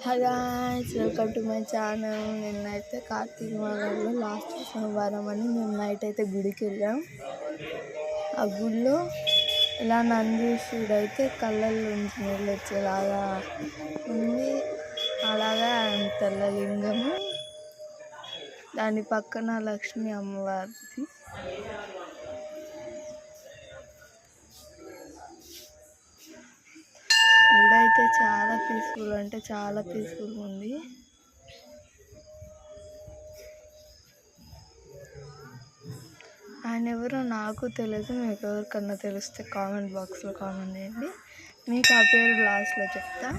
Hi guys, welcome to my channel. నిన్నైతే కార్తీక మాసంలో last సోమవారం అని మేము నైట్ అయితే గుడికి వెళ్ళాం. ఆ గుడిలో ఇలా నందీశ్వరుడు అయితే కళ్ళల్లో నుంచి నీళ్ళు వచ్చేలాగా ఉంది. అలాగా తెల్ల లింగము, దాని పక్కన లక్ష్మీ అమ్మవారిది. గుడైతే చాలా పీస్ఫుల్ అంటే చాలా పీస్ఫుల్గా ఉంది. ఆయన ఎవరో నాకు తెలియదు, మీకు ఎవరికన్నా తెలిస్తే కామెంట్ బాక్స్లో కామెంట్ చేయండి. మీకు ఆ పేరు లాస్ట్లో చెప్తా.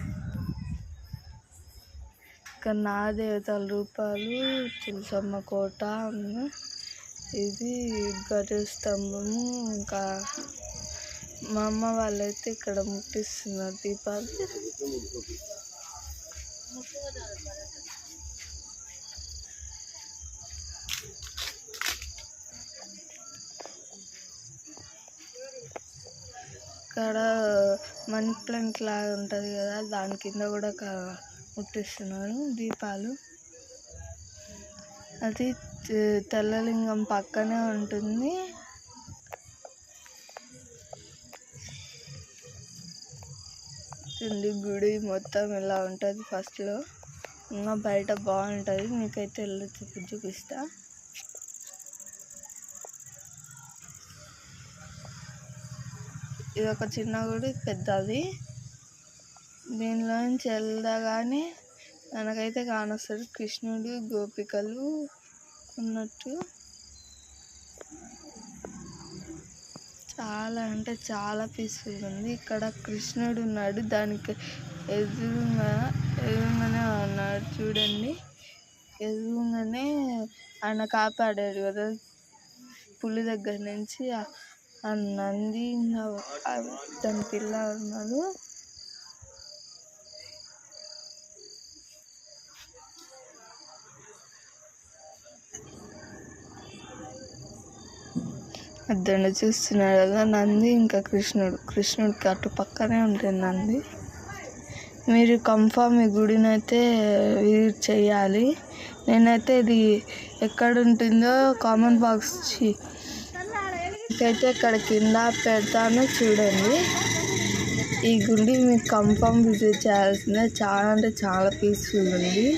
ఇక్కడ నాగదేవతల రూపాలు, తులసమ్మ కోట, ఇది గజస్తంభము. ఇంకా మా అమ్మ వాళ్ళైతే ఇక్కడ ముట్టిస్తున్నారు దీపాలు. ఇక్కడ మనీ ప్లాంట్ లాగా ఉంటుంది కదా, దాని కింద కూడా ముట్టిస్తున్నారు దీపాలు. అది తెల్లలింగం పక్కనే ఉంటుంది. గుడి మొత్తం ఇలా ఉంటుంది ఫస్ట్లో, ఇంకా బయట బాగుంటుంది. మీకైతే వెళ్ళి చూపిస్తా. ఇది ఒక చిన్న గుడి, పెద్దది. దీనిలోంచి వెళ్ళగానే మనకైతే కానొస్తుంది కృష్ణుడు గోపికలు ఉన్నట్టు. చాలా అంటే చాలా పీస్ఫుల్గా ఉంది. ఇక్కడ కృష్ణుడు ఉన్నాడు, దానికి ఎదురుగానే ఉన్నాడు చూడండి. ఎదురుగానే ఆయన కాపాడాడు కదా పులి దగ్గర నుంచి. ఆ నంది దాని పిల్ల ఉన్నాడు. అద్దెండి చూస్తున్నాడు కదా నంది, ఇంకా కృష్ణుడికి అటు పక్కనే ఉంటుంది నంది. మీరు కన్ఫామ్ ఈ గుడిని అయితే విజిట్ చేయాలి. నేనైతే ఇది ఎక్కడ ఉంటుందో కామెంట్ బాక్స్ అయితే ఇక్కడ కింద పెడతాను చూడండి. ఈ గుడి మీకు కన్ఫామ్ విజిట్ చేయాల్సిందే. చాలా అంటే చాలా పీస్ఫుల్ ఉంది.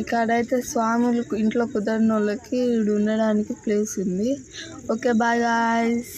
ఇక్కడైతే స్వాములు ఇంట్లో కుదరని వాళ్ళకి ఉండడానికి ప్లేస్ ఉంది. Okay, bye guys.